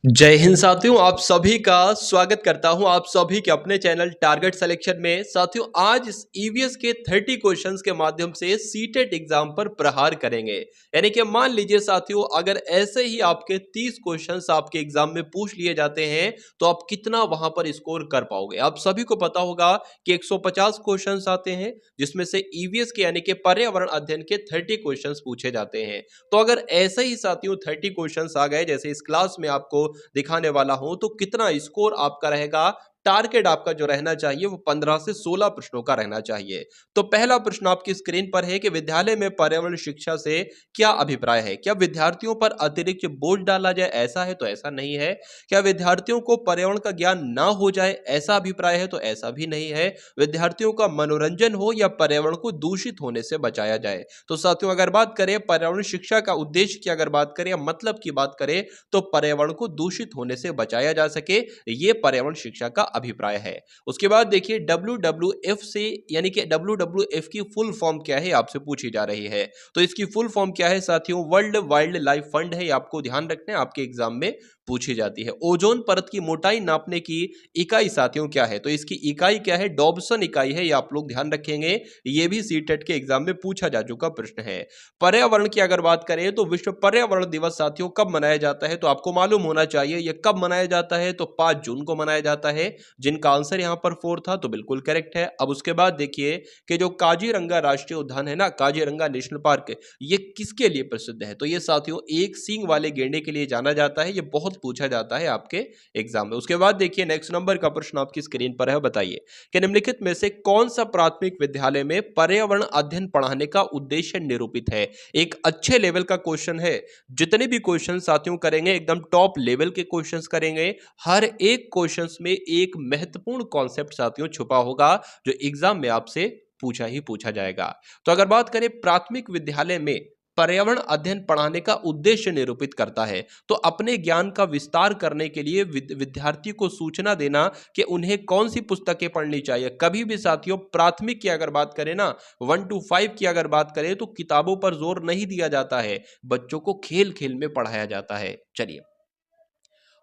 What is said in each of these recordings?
जय हिंद साथियों, आप सभी का स्वागत करता हूं आप सभी के अपने चैनल टारगेट सिलेक्शन में। साथियों, आज इस ईवीएस के 30 क्वेश्चंस के माध्यम से सीटेट एग्जाम पर प्रहार करेंगे। यानी कि मान लीजिए साथियों, अगर ऐसे ही आपके 30 क्वेश्चंस आपके एग्जाम में पूछ लिए जाते हैं तो आप कितना वहां पर स्कोर कर पाओगे। आप सभी को पता होगा कि 150 क्वेश्चंस आते हैं, जिसमें से ईवीएस के यानी कि पर्यावरण अध्ययन के 30 क्वेश्चंस पूछे जाते हैं। तो अगर ऐसे ही साथियों 30 क्वेश्चंस आ गए जैसे इस क्लास में आपको दिखाने वाला हूं, तो कितना स्कोर आपका रहेगा। टारगेट आपका जो रहना चाहिए वो 15 से 16 प्रश्नों का रहना चाहिए। तो पहला प्रश्न आपकी स्क्रीन पर है कि विद्यालय में पर्यावरण शिक्षा से क्या अभिप्राय है। क्या विद्यार्थियों पर अतिरिक्त बोझ डाला जाए, ऐसा है तो ऐसा नहीं है। क्या विद्यार्थियों को पर्यावरण का ज्ञान ना हो जाए, ऐसा अभिप्राय है तो ऐसा भी नहीं है। विद्यार्थियों का मनोरंजन हो या पर्यावरण को दूषित होने से बचाया जाए। तो साथियों, अगर बात करें पर्यावरण शिक्षा का उद्देश्य की, अगर बात करें या मतलब की बात करें, तो पर्यावरण को दूषित होने से बचाया जा सके, ये पर्यावरण शिक्षा का अभिप्राय है। उसके बाद देखिए WWF से यानी कि WWF की फुल फॉर्म क्या है, आपसे पूछी जा रही है। तो इसकी फुल फॉर्म क्या है साथियों, वर्ल्ड वाइल्ड लाइफ फंड है। आपको ध्यान रखना है, आपके एग्जाम में पूछी जाती है। ओजोन परत की मोटाई नापने की इकाई साथियों क्या है, तो इसकी इकाई क्या है, डॉब्सन इकाई है। ये आप लोग ध्यान रखेंगे, ये भी सीटेट के एग्जाम में पूछा जा चुका प्रश्न है। पर्यावरण की अगर बात करें तो विश्व पर्यावरण दिवस साथियों कब मनाया जाता है, तो आपको मालूम होना चाहिए ये कब मनाया जाता है। तो 5 जून को मनाया जाता है। जिनका आंसर यहां पर 4 था, तो बिल्कुल करेक्ट है। अब उसके बाद देखिए कि जो काजीरंगा राष्ट्रीय उद्यान है ना, काजीरंगा नेशनल पार्क, ये किसके लिए प्रसिद्ध है, तो ये साथियों एक सींग वाले गेंडे के लिए जाना जाता है। ये बहुत पूछा जाता है आपके एग्जाम में। उसके बाद देखिए नेक्स्ट नंबर का प्रश्न आपकी स्क्रीन पर है। बताइए कि निम्नलिखित में से कौन सा प्राथमिक विद्यालय में पर्यावरण अध्ययन पढ़ाने का उद्देश्य निरूपित है। एक अच्छे लेवल का क्वेश्चन है। जितने भी क्वेश्चन साथियों करेंगे एकदम टॉप लेवल के क्वेश्चंस करेंगे। हर एक क्वेश्चंस में एक महत्वपूर्ण कॉन्सेप्ट साथियों छुपा होगा, जो एग्जाम में आपसे पूछा ही पूछा जाएगा। तो अगर बात करें प्राथमिक विद्यालय में पर्यावरण अध्ययन पढ़ाने का उद्देश्य निरूपित करता है, तो अपने ज्ञान का विस्तार करने के लिए विद्यार्थी को सूचना देना कि उन्हें कौन सी पुस्तकें पढ़नी चाहिए। कभी भी साथियों प्राथमिक की अगर बात करें ना, 1 to 5 की अगर बात करें, तो किताबों पर जोर नहीं दिया जाता है, बच्चों को खेल खेल में पढ़ाया जाता है। चलिए,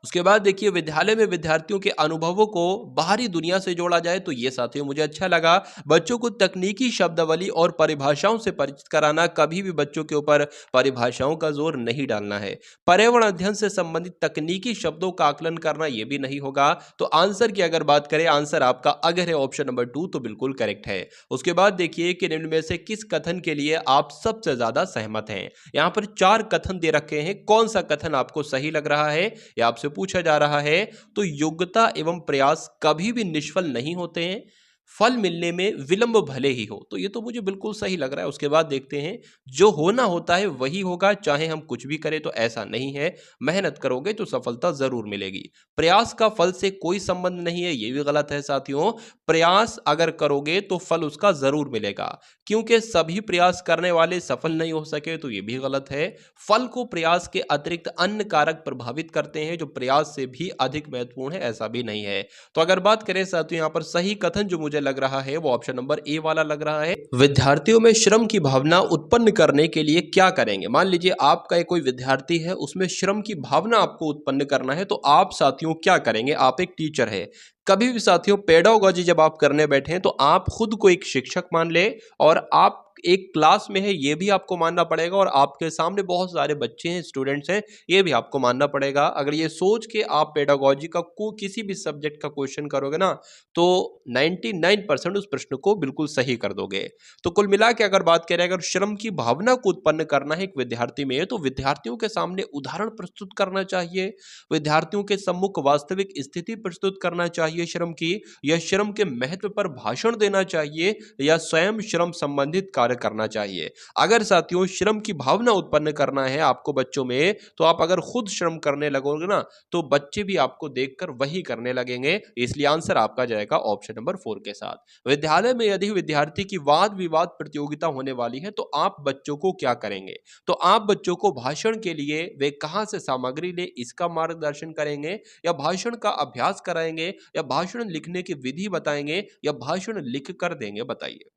उसके बाद देखिए विद्यालय में विद्यार्थियों के अनुभवों को बाहरी दुनिया से जोड़ा जाए, तो ये साथियों मुझे अच्छा लगा। बच्चों को तकनीकी शब्दावली और परिभाषाओं से परिचित कराना, कभी भी बच्चों के ऊपर परिभाषाओं का जोर नहीं डालना है। पर्यावरण अध्ययन से संबंधित तकनीकी शब्दों का आकलन करना, ये भी नहीं होगा। तो आंसर की अगर बात करें, आंसर आपका अगर है ऑप्शन नंबर 2, तो बिल्कुल करेक्ट है। उसके बाद देखिए कि निम्न में से किस कथन के लिए आप सबसे ज्यादा सहमत हैं। यहां पर 4 कथन दे रखे हैं, कौन सा कथन आपको सही लग रहा है, या आपसे पूछा जा रहा है। तो योग्यता एवं प्रयास कभी भी निष्फल नहीं होते हैं, फल मिलने में विलंब भले ही हो, तो ये तो मुझे बिल्कुल सही लग रहा है। उसके बाद देखते हैं, जो होना होता है वही होगा, चाहे हम कुछ भी करें, तो ऐसा नहीं है। मेहनत करोगे तो सफलता जरूर मिलेगी। प्रयास का फल से कोई संबंध नहीं है, ये भी गलत है साथियों। प्रयास अगर करोगे तो फल उसका जरूर मिलेगा। क्योंकि सभी प्रयास करने वाले सफल नहीं हो सके, तो ये भी गलत है। फल को प्रयास के अतिरिक्त अन्य कारक प्रभावित करते हैं, जो प्रयास से भी अधिक महत्वपूर्ण है, ऐसा भी नहीं है। तो अगर बात करें साथियों, यहाँ पर सही कथन जो मुझे लग रहा है वो ऑप्शन नंबर ए वाला लग रहा है। विद्यार्थियों में श्रम की भावना उत्पन्न करने के लिए क्या करेंगे। मान लीजिए आपका कोई विद्यार्थी है, उसमें श्रम की भावना आपको उत्पन्न करना है, तो आप साथियों क्या करेंगे। आप एक टीचर है, कभी भी साथियों पेडागोजी जब आप करने बैठे हैं, तो आप खुद को एक शिक्षक मान ले, और आप एक क्लास में है, ये भी आपको मानना पड़ेगा, और आपके सामने बहुत सारे बच्चे हैं, स्टूडेंट्स हैं, ये भी आपको मानना पड़ेगा। अगर ये सोच के आप पेडागोजी का किसी भी सब्जेक्ट का क्वेश्चन करोगे ना, तो 99% उस प्रश्न को बिल्कुल सही कर दोगे। तो कुल मिला के अगर बात करें, अगर श्रम की भावना को उत्पन्न करना है एक विद्यार्थी में, तो विद्यार्थियों के सामने उदाहरण प्रस्तुत करना चाहिए, विद्यार्थियों के सम्मुख वास्तविक स्थिति प्रस्तुत करना चाहिए श्रम की, या श्रम के महत्व पर भाषण देना चाहिए, या स्वयं श्रम संबंधित कार्य करना चाहिए। अगर साथियों श्रम की भावना उत्पन्न करना है आपको बच्चों में, तो आप अगर खुद श्रम करने लगोगे ना, तो बच्चे भी आपको देखकर वही करने लगेंगे। इसलिए आंसर आपका जाएगा ऑप्शन नंबर 4 के साथ। विद्यालय में यदि विद्यार्थी की वाद विवाद प्रतियोगिता होने वाली है, तो आप बच्चों को क्या करेंगे। तो आप बच्चों को भाषण के लिए वे कहां से सामग्री ले, इसका मार्गदर्शन करेंगे, या भाषण का अभ्यास कराएंगे, या भाषण लिखने की विधि बताएंगे, या भाषण लिख कर देंगे, बताइए।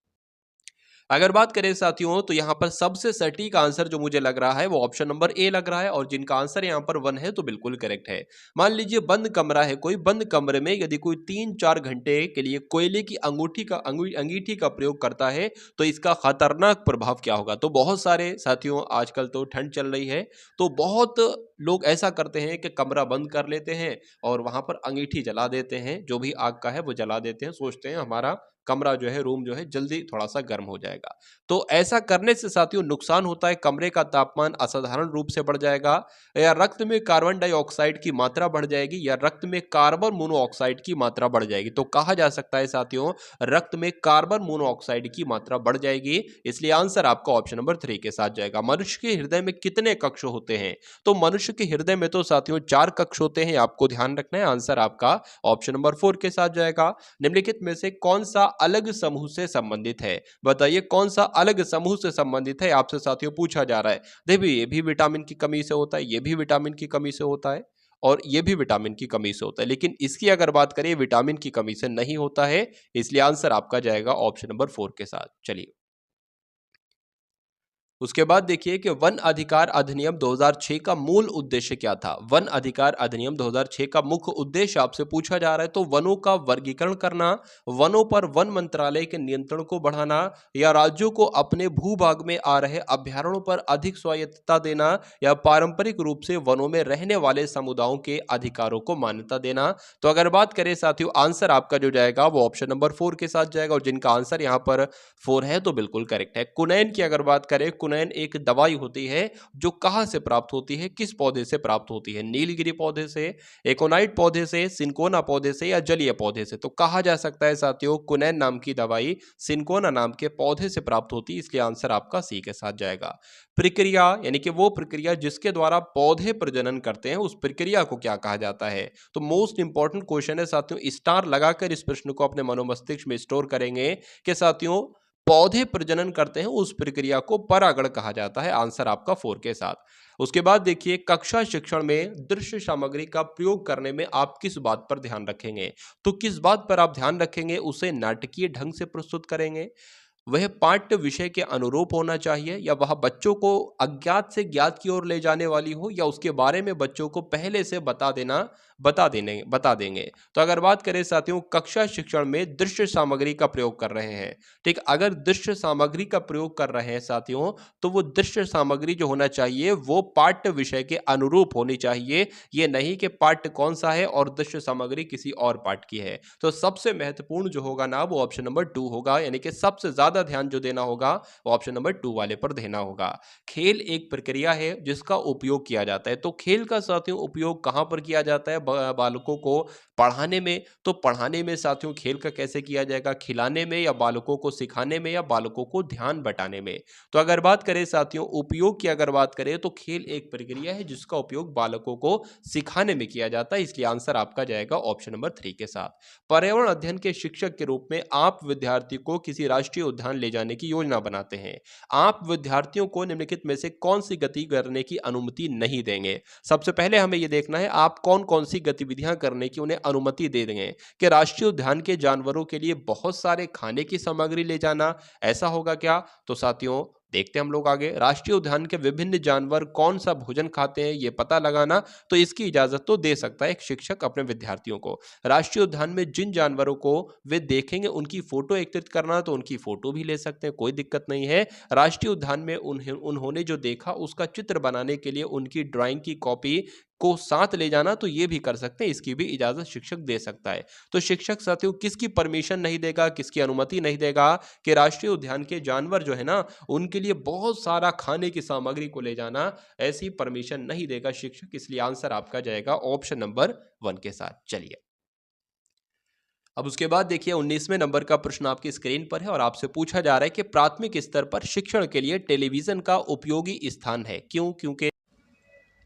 अगर बात करें साथियों तो यहाँ पर सबसे सटीक आंसर जो मुझे लग रहा है वो ऑप्शन नंबर ए लग रहा है, और जिनका आंसर यहाँ पर 1 है तो बिल्कुल करेक्ट है। मान लीजिए बंद कमरा है कोई, बंद कमरे में यदि कोई 3-4 घंटे के लिए कोयले की अंगीठी का प्रयोग करता है तो इसका खतरनाक प्रभाव क्या होगा। तो बहुत सारे साथियों, आजकल तो ठंड चल रही है तो बहुत लोग ऐसा करते हैं कि कमरा बंद कर लेते हैं और वहां पर अंगीठी जला देते हैं, जो भी आग का है वो जला देते हैं, सोचते हैं हमारा कमरा जो है, रूम जो है जल्दी थोड़ा सा गर्म हो जाएगा। तो ऐसा करने से साथियों नुकसान होता है, कमरे का तापमान असाधारण रूप से बढ़ जाएगा, या रक्त में कार्बन डाइऑक्साइड की मात्रा बढ़ जाएगी, या रक्त में कार्बन मोनोऑक्साइड की मात्रा बढ़ जाएगी। तो कहा जा सकता है साथियों रक्त में कार्बन मोनोऑक्साइड की मात्रा बढ़ जाएगी, इसलिए आंसर आपका ऑप्शन नंबर 3 के साथ जाएगा। मनुष्य के हृदय में कितने कक्ष होते हैं? तो मनुष्य के हृदय में तो साथियों 4 कक्ष होते हैं, आपको ध्यान रखना है। आंसर आपका ऑप्शन नंबर 4 के साथ जाएगा। निम्नलिखित में से कौन सा अलग समूह से संबंधित है? बताइए कौन सा अलग समूह से संबंधित है, आपसे साथियों पूछा जा रहा है। देखिए ये भी विटामिन की कमी से होता है, ये भी विटामिन की कमी से होता है, और ये भी विटामिन की कमी से होता है, लेकिन इसकी अगर बात करें विटामिन की कमी से नहीं होता है, इसलिए आंसर आपका जाएगा ऑप्शन नंबर 4 के साथ। चलिए उसके बाद देखिए कि वन अधिकार अधिनियम 2006 का मूल उद्देश्य क्या था। वन अधिकार अधिनियम 2006 का मुख्य उद्देश्य आपसे पूछा जा रहा है तो वनों का वर्गीकरण करना, वनों पर वन मंत्रालय के नियंत्रण को बढ़ाना, या राज्यों को अपने भूभाग में आ रहे अभ्यारण्यों पर अधिक स्वायत्तता देना, या पारंपरिक रूप से वनों में रहने वाले समुदायों के अधिकारों को मान्यता देना। तो अगर बात करें साथियों आंसर आपका जो जाएगा वो ऑप्शन नंबर 4 के साथ जाएगा, और जिनका आंसर यहाँ पर 4 है तो बिल्कुल करेक्ट है। कुनैन की अगर बात करें, कुनैन एक दवाई होती है जो कहां से प्राप्त होती है, किस पौधे से प्राप्त होती है? नीलगिरी पौधे से, एकोनाइट पौधे से, सिंकोना पौधे से, या जलीय पौधे से? तो कहा जा सकता है साथियों कुनैन नाम की दवाई सिंकोना नाम के पौधे से प्राप्त होती है, इसलिए आंसर आपका सी के साथ जाएगा। प्रक्रिया यानी कि वो प्रक्रिया जिसके द्वारा पौधे प्रजनन करते हैं उस प्रक्रिया को क्या कहा जाता है? तो मोस्ट इंपॉर्टेंट क्वेश्चन है साथियों, स्टार लगाकर इस प्रश्न को अपने मनोमस्तिष्क में स्टोर करेंगे कि साथियों पौधे प्रजनन करते हैं उस प्रक्रिया को परागण कहा जाता है। आंसर आपका 4 के साथ। उसके बाद देखिए कक्षा शिक्षण में दृश्य सामग्री का प्रयोग करने में आप किस बात पर ध्यान रखेंगे? तो किस बात पर आप ध्यान रखेंगे? उसे नाटकीय ढंग से प्रस्तुत करेंगे, वह पाठ्य विषय के अनुरूप होना चाहिए, या वह बच्चों को अज्ञात से ज्ञात की ओर ले जाने वाली हो, या उसके बारे में बच्चों को पहले से बता देंगे। तो अगर बात करें साथियों कक्षा शिक्षण में दृश्य सामग्री का प्रयोग कर रहे हैं, ठीक, अगर दृश्य सामग्री का प्रयोग कर रहे हैं साथियों तो वो दृश्य सामग्री जो होना चाहिए वो पाठ्य विषय के अनुरूप होनी चाहिए, ये नहीं कि पाठ्य कौन सा है और दृश्य सामग्री किसी और पाठ की है। तो सबसे महत्वपूर्ण जो होगा ना वो ऑप्शन नंबर 2 होगा, यानी कि सबसे ज्यादा ध्यान जो देना होगा वो ऑप्शन नंबर 2 वाले पर देना होगा। खेल एक प्रक्रिया है जिसका उपयोग किया जाता है, तो खेल का साथियों उपयोग कहां पर किया जाता है? बालकों को पढ़ाने में। तो पढ़ाने में साथियों खेल का कैसे किया जाएगा? खिलाने में, या बालकों को सिखाने में, या बालकों को ध्यान बटाने में? तो अगर बात करें साथियों उपयोग की अगर बात करें तो खेल एक प्रक्रिया है जिसका उपयोग बालकों को सिखाने में किया जाता है, इसलिए आंसर आपका जाएगा ऑप्शन नंबर 3 के साथ। पर्यावरण अध्ययन के शिक्षक के रूप में आप विद्यार्थी को किसी राष्ट्रीय उद्यान ले जाने की योजना बनाते हैं, आप विद्यार्थियों को निम्नलिखित में से कौन सी गति करने की अनुमति नहीं देंगे? सबसे पहले हमें यह देखना है आप कौन कौन सी गतिविधियां करने की उन्हें अनुमति दे देंगे। कि राष्ट्रीय उद्यान के जानवरों के लिए बहुत सारे खाने की सामग्री ले जाना, ऐसा होगा क्या? तो साथियों देखते हैं हम लोग आगे। राष्ट्रीय उद्यान के विभिन्न जानवर कौन सा भोजन खाते हैं ये पता लगाना, तो इसकी इजाजत तो दे सकता है एक शिक्षक अपने विद्यार्थियों को। राष्ट्रीय उद्यान में जिन जानवरों को वे देखेंगे उनकी फोटो एकत्रित करना, तो उनकी फोटो भी ले सकते हैं, कोई दिक्कत नहीं है। राष्ट्रीय उद्यान में उन्होंने जो देखा उसका चित्र बनाने के लिए उनकी ड्राइंग की कॉपी को साथ ले जाना, तो ये भी कर सकते हैं, इसकी भी इजाजत शिक्षक दे सकता है। तो शिक्षक साथियों किसकी परमिशन नहीं देगा, किसकी अनुमति नहीं देगा कि राष्ट्रीय उद्यान के जानवर जो है ना उनके लिए बहुत सारा खाने की सामग्री को ले जाना, ऐसी परमिशन नहीं देगा शिक्षक, इसलिए आंसर आपका जाएगा ऑप्शन नंबर 1 के साथ। चलिए अब उसके बाद देखिए 19वें नंबर का प्रश्न आपकी स्क्रीन पर है और आपसे पूछा जा रहा है कि प्राथमिक स्तर पर शिक्षण के लिए टेलीविजन का उपयोगी स्थान है, क्यों? क्योंकि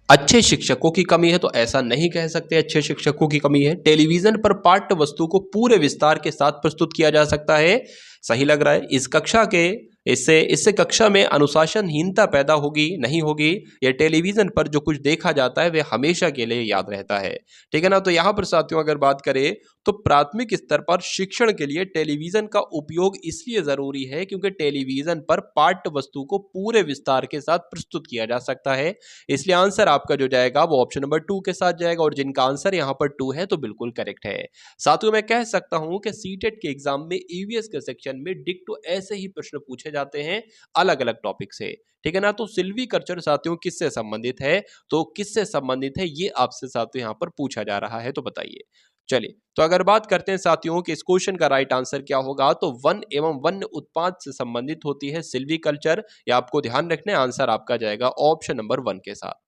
अच्छे शिक्षकों की कमी है, तो ऐसा नहीं कह सकते अच्छे शिक्षकों की कमी है। टेलीविजन पर पाठ्य वस्तु को पूरे विस्तार के साथ प्रस्तुत किया जा सकता है, सही लग रहा है। इस कक्षा के इससे इससे कक्षा में अनुशासनहीनता पैदा होगी नहीं होगी, या टेलीविजन पर जो कुछ देखा जाता है वे हमेशा के लिए याद रहता है। ठीक है ना। तो यहाँ पर साथियों अगर बात करें तो प्राथमिक स्तर पर शिक्षण के लिए टेलीविजन का उपयोग इसलिए जरूरी है क्योंकि टेलीविजन पर पाठ्य वस्तु को पूरे विस्तार के साथ प्रस्तुत किया जा सकता है। इसलिए आंसर आपका जो जाएगा वो ऑप्शन नंबर 2 के साथ जाएगा, और जिनका आंसर यहाँ पर 2 है तो बिल्कुल करेक्ट है। साथियों मैं कह सकता हूं कि सीटेट के एग्जाम में ईवीएस के सेक्शन में डिक्टो ऐसे ही प्रश्न पूछे जाते हैं अलग अलग टॉपिक से। ठीक है ना। तो सिल्वी कल्चर साथियों किससे संबंधित है, तो किससे संबंधित है ये आपसे साथियों यहाँ पर पूछा जा रहा है, तो बताइए। चलिए तो अगर बात करते हैं साथियों कि इस क्वेश्चन का राइट आंसर क्या होगा, तो वन एवं वन्य उत्पाद से संबंधित होती है सिल्वी कल्चर। या आपको ध्यान रखना है आंसर आपका जाएगा ऑप्शन नंबर 1 के साथ।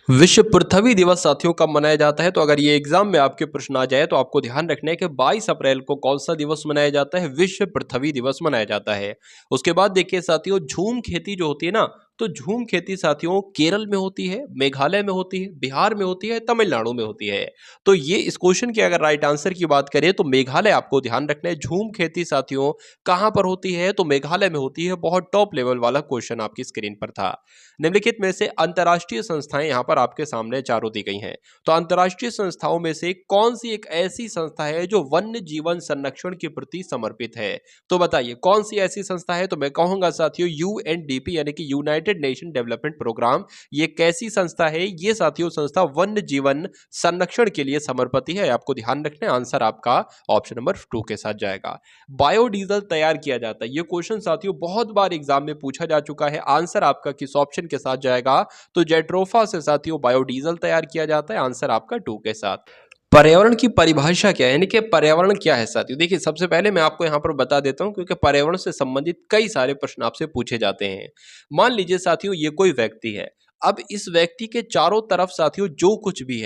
विश्व पृथ्वी दिवस साथियों कब मनाया जाता है, तो अगर ये एग्जाम में आपके प्रश्न आ जाए तो आपको ध्यान रखना है कि 22 अप्रैल को कौन सा दिवस मनाया जाता है, विश्व पृथ्वी दिवस मनाया जाता है। उसके बाद देखिए साथियों झूम खेती जो होती है ना, तो झूम खेती साथियों केरल में होती है, मेघालय में होती है, बिहार में होती है, तमिलनाडु में होती है। तो ये इस क्वेश्चन के अगर राइट आंसर की बात करें तो मेघालय आपको ध्यान रखना है। झूम खेती साथियों कहां पर होती है, तो मेघालय में होती है। बहुत टॉप लेवल वाला क्वेश्चन आपकी स्क्रीन पर था। निम्नलिखित में से अंतर्राष्ट्रीय संस्थाएं यहां पर आपके सामने चारों दी गई हैं। तो अंतर्राष्ट्रीय संस्थाओं में से कौन सी एक ऐसी संस्था है जो वन्य जीवन संरक्षण के प्रति समर्पित है, तो बताइए कौन सी ऐसी संस्था है। तो मैं कहूंगा साथियों यूएनडीपी यानी कि यूनाइटेड नेशन डेवलपमेंट प्रोग्राम। ये कैसी संस्था है, ये साथियों संस्था वन्य जीवन संरक्षण के लिए समर्पित है। आपको ध्यान रखना है आंसर आपका ऑप्शन नंबर 2 के साथ जाएगा। बायोडीजल तैयार किया जाता है, ये क्वेश्चन साथियों बहुत बार एग्जाम में पूछा जा चुका है। आंसर आपका किस ऑप्शन के साथ जाएगा, तो जेट्रोफा से साथियों बायोडीजल तैयार किया जाता है। आंसर आपका 2 के साथ। पर्यावरण की परिभाषा क्या है, यानी कि पर्यावरण क्या है साथियों। देखिए सबसे पहले मैं आपको यहाँ पर बता देता हूँ क्योंकि पर्यावरण से संबंधित कई सारे प्रश्न आपसे पूछे जाते हैं। मान लीजिए साथियों ये कोई व्यक्ति है, अब इस व्यक्ति के चारों तरफ साथियों जो कुछ भी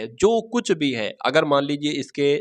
है, अगर मान लीजिए इसके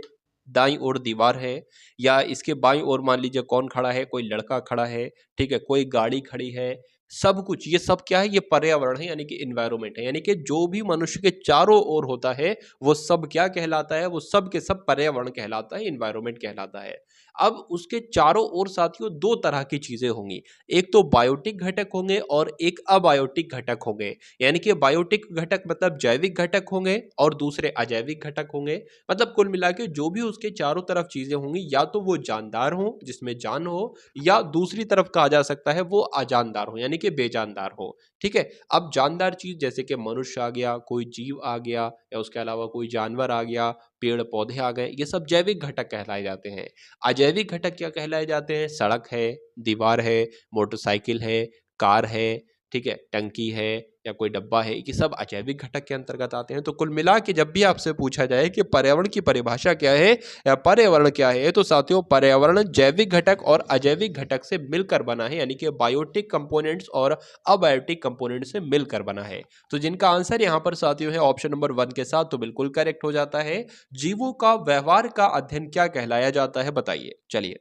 दाईं ओर दीवार है, या इसके बाईं ओर मान लीजिए कौन खड़ा है, कोई लड़का खड़ा है, ठीक है, कोई गाड़ी खड़ी है, सब कुछ ये सब क्या है, ये पर्यावरण है, यानी कि इन्वायरमेंट है। यानी कि जो भी मनुष्य के चारों ओर होता है वो सब क्या कहलाता है, वो सब के सब पर्यावरण कहलाता है, इन्वायरमेंट कहलाता है। अब उसके चारों ओर साथियों दो तरह की चीजें होंगी, एक तो बायोटिक घटक होंगे और एक अबायोटिक घटक होंगे। यानी कि बायोटिक घटक मतलब जैविक घटक होंगे और दूसरे अजैविक घटक होंगे। मतलब कुल मिला के जो भी उसके चारों तरफ चीजें होंगी, या तो वो जानदार हो जिसमें जान हो, या दूसरी तरफ कहा जा सकता है वो अजानदार हो यानी कि बेजानदार हो। ठीक है। अब जानदार चीज जैसे कि मनुष्य आ गया, कोई जीव आ गया, या उसके अलावा कोई जानवर आ गया, पेड़ पौधे आ गए, ये सब जैविक घटक कहलाए जाते हैं। अजैविक घटक क्या कहलाए जाते हैं, सड़क है, दीवार है, मोटरसाइकिल है, कार है, ठीक है, टंकी है, या कोई डब्बा है, ये सब अजैविक घटक के अंतर्गत आते हैं। तो कुल मिला के जब भी आपसे पूछा जाए कि पर्यावरण की परिभाषा क्या है या पर्यावरण क्या है, तो साथियों पर्यावरण जैविक घटक और अजैविक घटक से मिलकर बना है, यानी कि बायोटिक कंपोनेंट्स और अबायोटिक कंपोनेंट से मिलकर बना है। तो जिनका आंसर यहाँ पर साथियों है ऑप्शन नंबर 1 के साथ, तो बिल्कुल करेक्ट हो जाता है। जीवों का व्यवहार का अध्ययन क्या कहलाया जाता है, बताइए। चलिए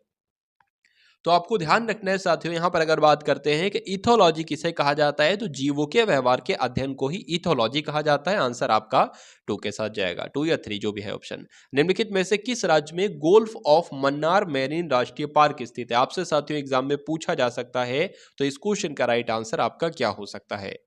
तो आपको ध्यान रखना है साथियों, यहां पर अगर बात करते हैं कि इथोलॉजी किसे कहा जाता है, तो जीवों के व्यवहार के अध्ययन को ही इथोलॉजी कहा जाता है। आंसर आपका 2 के साथ जाएगा, 2 या 3 जो भी है ऑप्शन। निम्नलिखित में से किस राज्य में गोल्फ ऑफ मन्नार मेरीन राष्ट्रीय पार्क स्थित है, आपसे साथियों एग्जाम में पूछा जा सकता है। तो इस क्वेश्चन का राइट आंसर आपका क्या हो सकता है।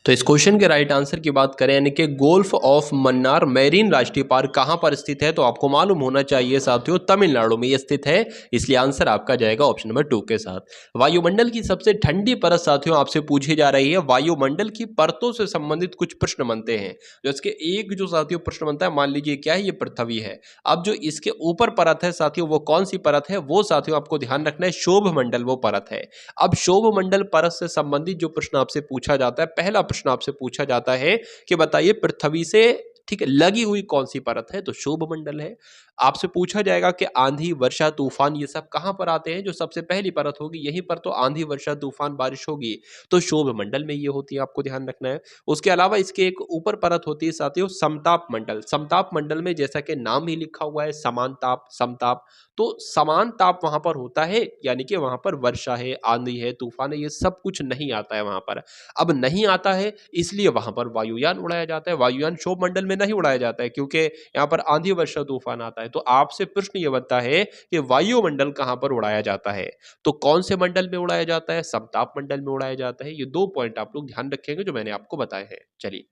तो इस क्वेश्चन के राइट आंसर की बात करें, यानी कि गोल्फ ऑफ मन्नार मेरीन राष्ट्रीय पार्क कहां पर स्थित है, तो आपको मालूम होना चाहिए साथियों तमिलनाडु में ये स्थित है। इसलिए आंसर आपका जाएगा ऑप्शन नंबर 2 के साथ। वायुमंडल की सबसे ठंडी परत साथियों आपसे पूछी जा रही है। वायुमंडल की परतों से संबंधित कुछ प्रश्न बनते हैं, जो इसके एक जो साथियों प्रश्न बनता है, मान लीजिए क्या है, ये पृथ्वी है। अब जो इसके ऊपर परत है साथियों वो कौन सी परत है, वो साथियों आपको ध्यान रखना है शोभ मंडल वो परत है। अब शोभ मंडल परत से संबंधित जो प्रश्न आपसे पूछा जाता है, पहला प्रश्न आपसे पूछा जाता है कि बताइए पृथ्वी से ठीक है लगी हुई कौन सी परत है, तो शोभ मंडल है। आपसे पूछा जाएगा कि आंधी वर्षा तूफान ये सब कहां पर आते हैं, जो सबसे पहली परत होगी यहीं पर तो आंधी वर्षा तूफान बारिश होगी, तो शोभ मंडल में ये होती है, आपको ध्यान रखना है। उसके अलावा इसके एक ऊपर परत होती है साथियों समताप मंडल। समताप मंडल में जैसा कि नाम ही लिखा हुआ है समान ताप समताप, तो समान ताप वहां पर होता है, यानी कि वहां पर वर्षा है, आंधी है, तूफान है, ये सब कुछ नहीं आता है वहां पर। अब नहीं आता है इसलिए वहां पर वायुयान उड़ाया जाता है। वायुयान शोभ मंडल में नहीं उड़ाया जाता है क्योंकि यहाँ पर आंधी वर्षा तूफान आता है। है। तो आपसे प्रश्न ये बनता है कि वायुमंडल कहाँ पर उड़ाया जाता है? तो कौन से मंडल में उड़ाया जाता है? समताप मंडल में उड़ाया जाता है। ये 2 पॉइंट आप लोग ध्यान रखेंगे जो मैंने आपको बताए हैं। चलिए,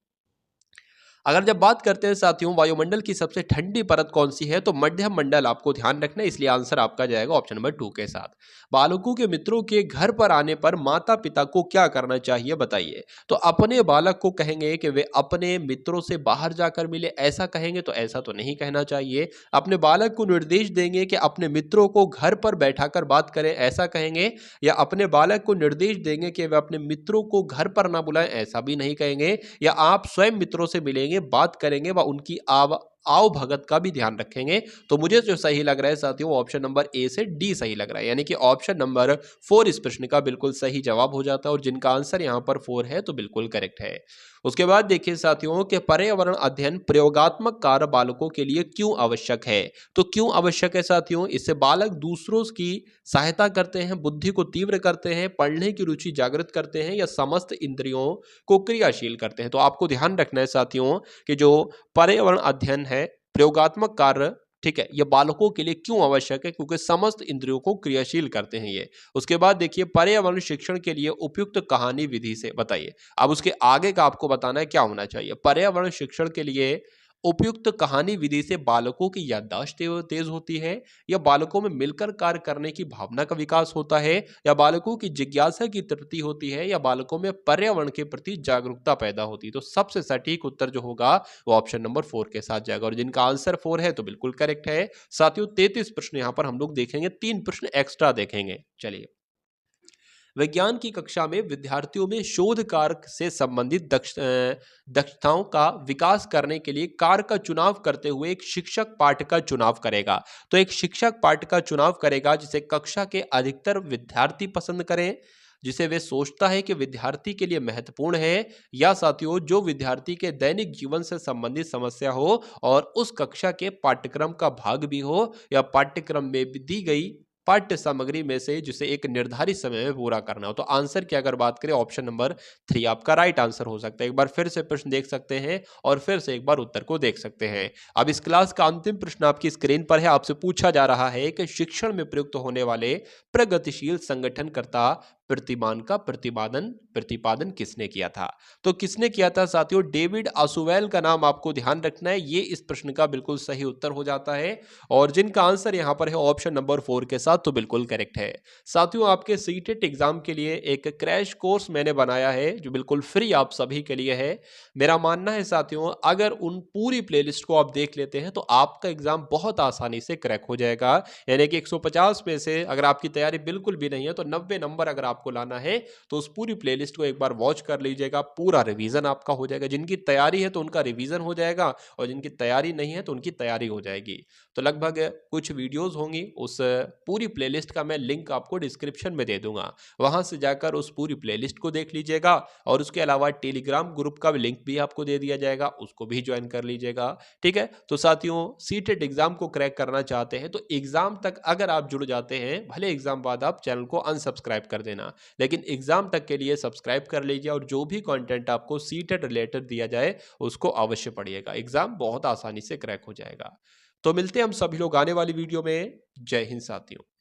अगर जब बात करते हैं साथियों वायुमंडल की सबसे ठंडी परत कौन सी है, तो मध्यम मंडल आपको ध्यान रखना है, इसलिए आंसर आपका जाएगा ऑप्शन नंबर 2 के साथ। बालकों के मित्रों के घर पर आने पर माता पिता को क्या करना चाहिए बताइए? तो अपने बालक को कहेंगे कि वे अपने मित्रों से बाहर जाकर मिले, ऐसा कहेंगे तो ऐसा तो नहीं कहना चाहिए। अपने बालक को निर्देश देंगे कि अपने मित्रों को घर पर बैठाकर बात करें, ऐसा कहेंगे। या अपने बालक को निर्देश देंगे कि वे अपने मित्रों को घर पर ना बुलाएं, ऐसा भी नहीं कहेंगे। या आप स्वयं मित्रों से मिलेंगे, बात करेंगे व उनकी आओ भगत का भी ध्यान रखेंगे। तो मुझे जो सही लग रहा है साथियों, ऑप्शन नंबर ए से डी सही लग रहा है, यानी कि ऑप्शन नंबर 4 इस प्रश्न का बिल्कुल सही जवाब हो जाता है, और जिनका आंसर यहां पर 4 है तो बिल्कुल करेक्ट है। उसके बाद देखिए साथियों कि पर्यावरण अध्ययन प्रयोगात्मक कार्य बालकों के लिए क्यों आवश्यक है? तो क्यों आवश्यक है साथियों? इससे बालक दूसरों की सहायता करते हैं, बुद्धि को तीव्र करते हैं, पढ़ने की रुचि जागृत करते हैं, या समस्त इंद्रियों को क्रियाशील करते हैं। तो आपको ध्यान रखना है साथियों कि जो पर्यावरण अध्ययन है, प्रयोगात्मक कार्य, ठीक है, ये बालकों के लिए क्यों आवश्यक है? क्योंकि समस्त इंद्रियों को क्रियाशील करते हैं ये। उसके बाद देखिए पर्यावरण शिक्षण के लिए उपयुक्त कहानी विधि से बताइए। अब उसके आगे का आपको बताना है क्या होना चाहिए। पर्यावरण शिक्षण के लिए उपयुक्त कहानी विधि से बालकों की याददाश्त तेज होती है, या बालकों में मिलकर कार्य करने की भावना का विकास होता है, या बालकों की जिज्ञासा की तृप्ति होती है, या बालकों में पर्यावरण के प्रति जागरूकता पैदा होती है। तो सबसे सटीक उत्तर जो होगा वो ऑप्शन नंबर 4 के साथ जाएगा, और जिनका आंसर 4 है तो बिल्कुल करेक्ट है। साथियों 33 प्रश्न यहां पर हम लोग देखेंगे, 3 प्रश्न एक्स्ट्रा देखेंगे। चलिए, विज्ञान की कक्षा में विद्यार्थियों में शोध कार्य से संबंधित दक्षताओं का विकास करने के लिए कार्य का चुनाव करते हुए एक शिक्षक पाठ का चुनाव करेगा। तो एक शिक्षक पाठ का चुनाव करेगा जिसे कक्षा के अधिकतर विद्यार्थी पसंद करें, जिसे वे सोचता है कि विद्यार्थी के लिए महत्वपूर्ण है, या साथियों जो विद्यार्थी के दैनिक जीवन से संबंधित समस्या हो और उस कक्षा के पाठ्यक्रम का भाग भी हो, या पाठ्यक्रम में दी गई पाठ्य सामग्री में से जिसे एक निर्धारित समय में पूरा करना हो। तो आंसर की अगर बात करें ऑप्शन नंबर 3 आपका राइट आंसर हो सकता है। एक बार फिर से प्रश्न देख सकते हैं और फिर से एक बार उत्तर को देख सकते हैं। अब इस क्लास का अंतिम प्रश्न आपकी स्क्रीन पर है। आपसे पूछा जा रहा है कि शिक्षण में प्रयुक्त होने वाले प्रगतिशील संगठनकर्ता प्रतिमान का प्रतिपादन किसने किया था? तो किसने किया था साथियों? डेविड ऑसुवेल का नाम आपको ध्यान रखना है, ये इस प्रश्न का बिल्कुल सही उत्तर हो जाता है, और जिनका आंसर यहां पर है ऑप्शन नंबर 4 के साथ तो बिल्कुल करेक्ट है। साथियों आपके सीटेट एग्जाम के लिए एक क्रैश कोर्स मैंने बनाया है जो बिल्कुल फ्री आप सभी के लिए है। मेरा मानना है साथियों अगर उन पूरी प्लेलिस्ट को आप देख लेते हैं तो आपका एग्जाम बहुत आसानी से क्रैक हो जाएगा। यानी कि 150 में से अगर आपकी तैयारी बिल्कुल भी नहीं है तो 90 नंबर अगर आपको लाना है तो उस पूरी प्लेलिस्ट को एक बार वॉच कर लीजिएगा, पूरा रिवीजन आपका हो जाएगा। जिनकी तैयारी है तो उनका रिवीजन हो जाएगा, और जिनकी तैयारी नहीं है तो उनकी तैयारी हो जाएगी। तो लगभग कुछ वीडियोस होंगी, उस पूरी प्लेलिस्ट का मैं लिंक आपको डिस्क्रिप्शन में दे दूंगा, वहां से जाकर उस पूरी प्लेलिस्ट को देख लीजिएगा, और उसके अलावा टेलीग्राम ग्रुप का लिंक भी आपको दे दिया जाएगा, उसको भी ज्वाइन कर लीजिएगा। ठीक है, तो साथियों सीटेट एग्जाम को क्रैक करना चाहते हैं तो एग्जाम तक अगर आप जुड़ जाते हैं, भले एग्जाम बाद आप चैनल को अनसब्सक्राइब कर देना, लेकिन एग्जाम तक के लिए सब्सक्राइब कर लीजिए, और जो भी कंटेंट आपको सीटेट रिलेटेड दिया जाए उसको अवश्य पढ़िएगा। एग्जाम बहुत आसानी से क्रैक हो जाएगा। तो मिलते हैं हम सभी लोग आने वाली वीडियो में। जय हिंद साथियों।